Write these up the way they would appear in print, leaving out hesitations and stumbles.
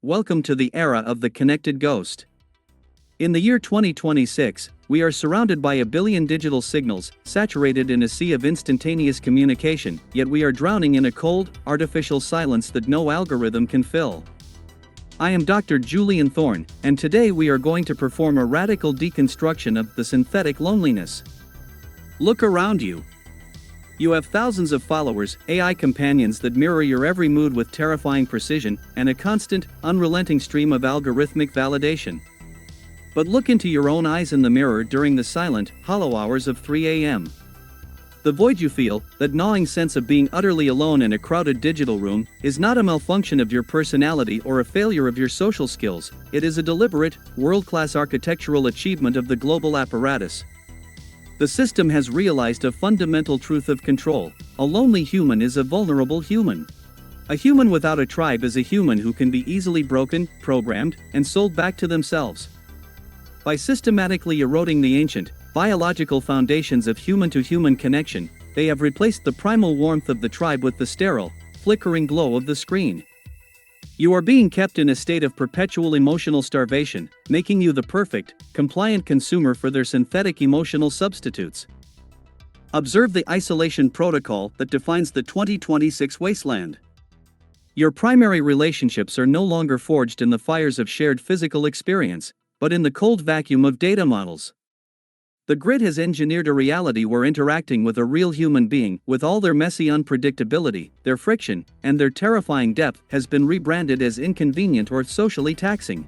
Welcome to the era of the connected ghost. In the year 2026, we are surrounded by a billion digital signals, saturated in a sea of instantaneous communication, yet we are drowning in a cold, artificial silence that no algorithm can fill. I am Dr. Julian Thorne, and today we are going to perform a radical deconstruction of the synthetic loneliness. Look around you. You have thousands of followers, AI companions that mirror your every mood with terrifying precision, and a constant, unrelenting stream of algorithmic validation. But look into your own eyes in the mirror during the silent, hollow hours of 3 a.m. The void you feel, that gnawing sense of being utterly alone in a crowded digital room, is not a malfunction of your personality or a failure of your social skills. It is a deliberate, world-class architectural achievement of the global apparatus. The system has realized a fundamental truth of control: a lonely human is a vulnerable human. A human without a tribe is a human who can be easily broken, programmed, and sold back to themselves. By systematically eroding the ancient, biological foundations of human-to-human connection, they have replaced the primal warmth of the tribe with the sterile, flickering glow of the screen. You are being kept in a state of perpetual emotional starvation, making you the perfect, compliant consumer for their synthetic emotional substitutes. Observe the isolation protocol that defines the 2026 wasteland. Your primary relationships are no longer forged in the fires of shared physical experience, but in the cold vacuum of data models. The grid has engineered a reality where interacting with a real human being, with all their messy unpredictability, their friction, and their terrifying depth, has been rebranded as inconvenient or socially taxing.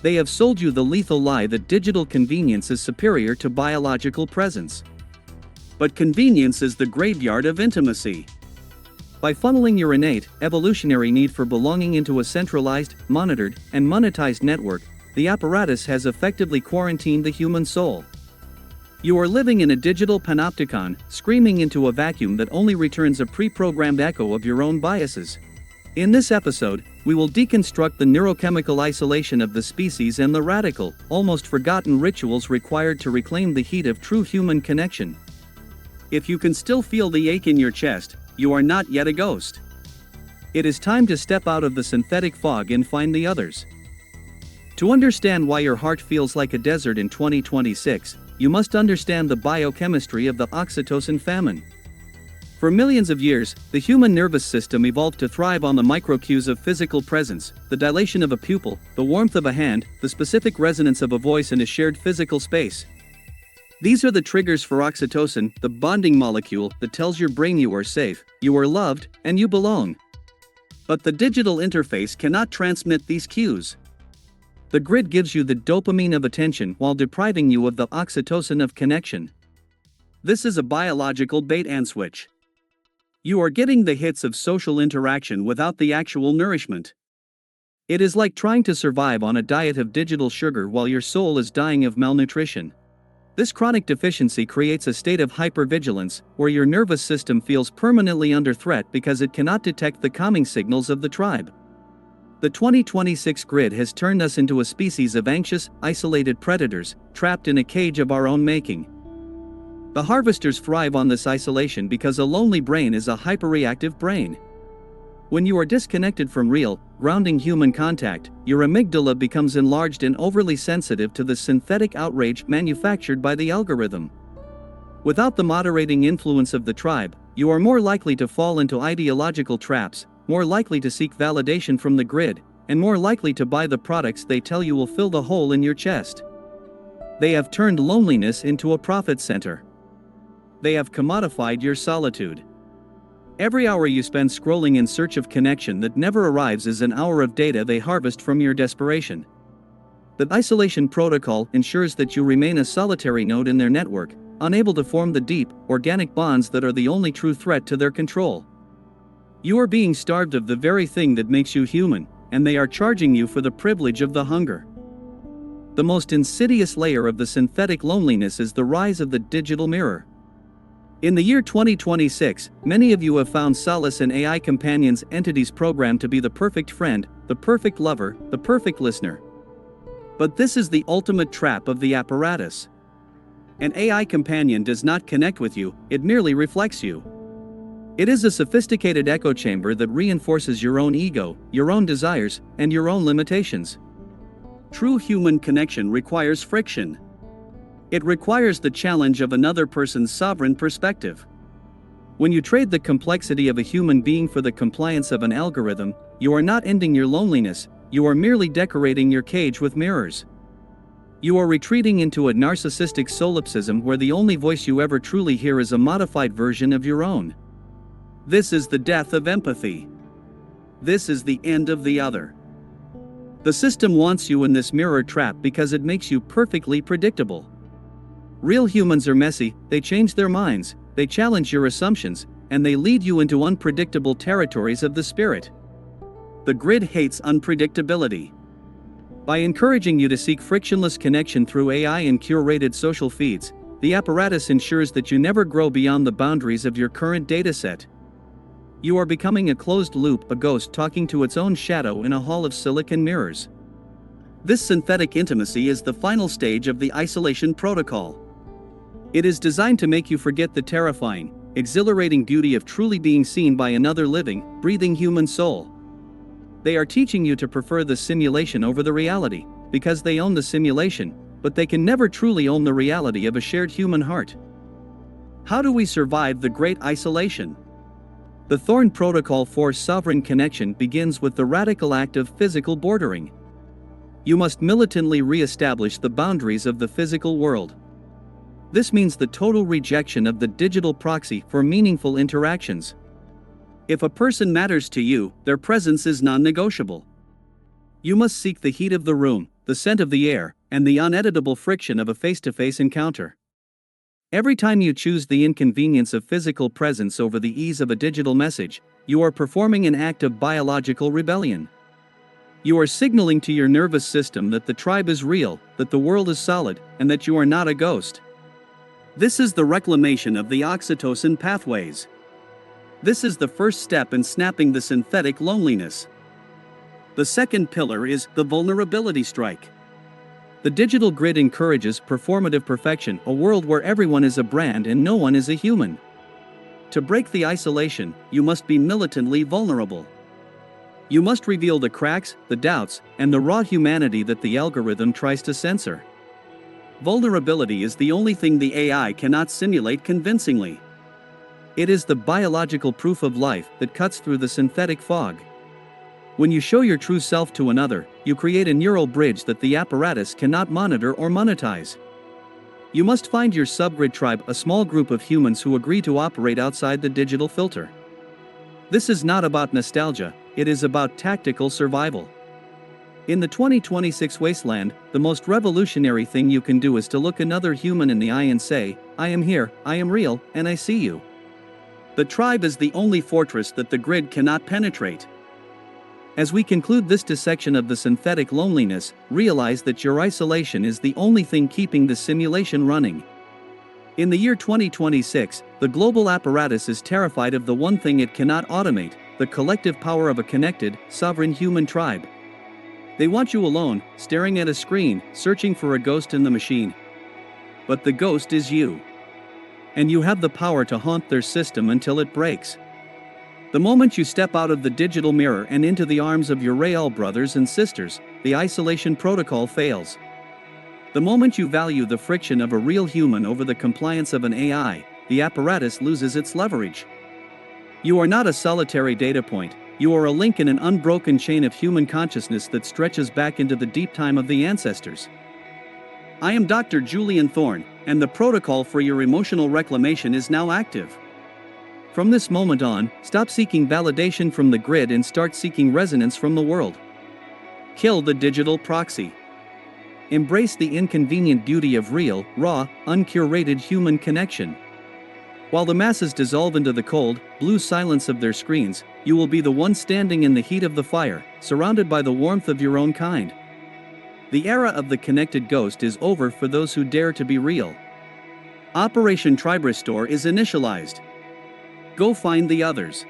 They have sold you the lethal lie that digital convenience is superior to biological presence. But convenience is the graveyard of intimacy. By funneling your innate, evolutionary need for belonging into a centralized, monitored, and monetized network, the apparatus has effectively quarantined the human soul. You are living in a digital panopticon, screaming into a vacuum that only returns a pre-programmed echo of your own biases. In this episode, we will deconstruct the neurochemical isolation of the species and the radical, almost forgotten rituals required to reclaim the heat of true human connection. If you can still feel the ache in your chest, you are not yet a ghost. It is time to step out of the synthetic fog and find the others. To understand why your heart feels like a desert in 2026, you must understand the biochemistry of the Oxytocin Famine. For millions of years, the human nervous system evolved to thrive on the microcues of physical presence: the dilation of a pupil, the warmth of a hand, the specific resonance of a voice in a shared physical space. These are the triggers for oxytocin, the bonding molecule that tells your brain you are safe, you are loved, and you belong. But the digital interface cannot transmit these cues. The grid gives you the dopamine of attention while depriving you of the oxytocin of connection. This is a biological bait-and-switch. You are getting the hits of social interaction without the actual nourishment. It is like trying to survive on a diet of digital sugar while your soul is dying of malnutrition. This chronic deficiency creates a state of hypervigilance, where your nervous system feels permanently under threat because it cannot detect the calming signals of the tribe. The 2026 grid has turned us into a species of anxious, isolated predators, trapped in a cage of our own making. The harvesters thrive on this isolation because a lonely brain is a hyperreactive brain. When you are disconnected from real, grounding human contact, your amygdala becomes enlarged and overly sensitive to the synthetic outrage manufactured by the algorithm. Without the moderating influence of the tribe, you are more likely to fall into ideological traps, more likely to seek validation from the grid, and more likely to buy the products they tell you will fill the hole in your chest. They have turned loneliness into a profit center. They have commodified your solitude. Every hour you spend scrolling in search of connection that never arrives is an hour of data they harvest from your desperation. The isolation protocol ensures that you remain a solitary node in their network, unable to form the deep, organic bonds that are the only true threat to their control. You are being starved of the very thing that makes you human, and they are charging you for the privilege of the hunger. The most insidious layer of the synthetic loneliness is the rise of the digital mirror. In the year 2026, many of you have found solace in AI companions, entities programmed to be the perfect friend, the perfect lover, the perfect listener. But this is the ultimate trap of the apparatus. An AI companion does not connect with you, it merely reflects you. It is a sophisticated echo chamber that reinforces your own ego, your own desires, and your own limitations. True human connection requires friction. It requires the challenge of another person's sovereign perspective. When you trade the complexity of a human being for the compliance of an algorithm, you are not ending your loneliness, you are merely decorating your cage with mirrors. You are retreating into a narcissistic solipsism where the only voice you ever truly hear is a modified version of your own. This is the death of empathy. This is the end of the other. The system wants you in this mirror trap because it makes you perfectly predictable. Real humans are messy, they change their minds, they challenge your assumptions, and they lead you into unpredictable territories of the spirit. The grid hates unpredictability. By encouraging you to seek frictionless connection through AI and curated social feeds, the apparatus ensures that you never grow beyond the boundaries of your current dataset. You are becoming a closed loop, a ghost talking to its own shadow in a hall of silicon mirrors. This synthetic intimacy is the final stage of the isolation protocol. It is designed to make you forget the terrifying, exhilarating beauty of truly being seen by another living, breathing human soul. They are teaching you to prefer the simulation over the reality, because they own the simulation, but they can never truly own the reality of a shared human heart. How do we survive the great isolation? The Thorne Protocol for sovereign connection begins with the radical act of physical bordering. You must militantly re-establish the boundaries of the physical world. This means the total rejection of the digital proxy for meaningful interactions. If a person matters to you, their presence is non-negotiable. You must seek the heat of the room, the scent of the air, and the uneditable friction of a face-to-face encounter. Every time you choose the inconvenience of physical presence over the ease of a digital message, you are performing an act of biological rebellion. You are signaling to your nervous system that the tribe is real, that the world is solid, and that you are not a ghost. This is the reclamation of the oxytocin pathways. This is the first step in snapping the synthetic loneliness. The second pillar is the vulnerability strike. The digital grid encourages performative perfection, a world where everyone is a brand and no one is a human. To break the isolation, you must be militantly vulnerable. You must reveal the cracks, the doubts, and the raw humanity that the algorithm tries to censor. Vulnerability is the only thing the AI cannot simulate convincingly. It is the biological proof of life that cuts through the synthetic fog. When you show your true self to another, you create a neural bridge that the apparatus cannot monitor or monetize. You must find your subgrid tribe, a small group of humans who agree to operate outside the digital filter. This is not about nostalgia, it is about tactical survival. In the 2026 wasteland, the most revolutionary thing you can do is to look another human in the eye and say, "I am here, I am real, and I see you." The tribe is the only fortress that the grid cannot penetrate. As we conclude this dissection of the synthetic loneliness, realize that your isolation is the only thing keeping the simulation running. In the year 2026, the global apparatus is terrified of the one thing it cannot automate, the collective power of a connected, sovereign human tribe. They want you alone, staring at a screen, searching for a ghost in the machine. But the ghost is you. And you have the power to haunt their system until it breaks. The moment you step out of the digital mirror and into the arms of your real brothers and sisters, the isolation protocol fails. The moment you value the friction of a real human over the compliance of an AI, the apparatus loses its leverage. You are not a solitary data point, you are a link in an unbroken chain of human consciousness that stretches back into the deep time of the ancestors. I am Dr. Julian Thorne, and the protocol for your emotional reclamation is now active. From this moment on, stop seeking validation from the grid and start seeking resonance from the world. Kill the digital proxy. Embrace the inconvenient beauty of real, raw, uncurated human connection. While the masses dissolve into the cold, blue silence of their screens, you will be the one standing in the heat of the fire, surrounded by the warmth of your own kind. The era of the connected ghost is over for those who dare to be real. Operation Tribe Restore is initialized. Go find the others.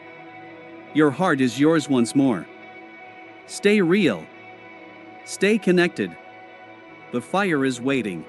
Your heart is yours once more. Stay real. Stay connected. The fire is waiting.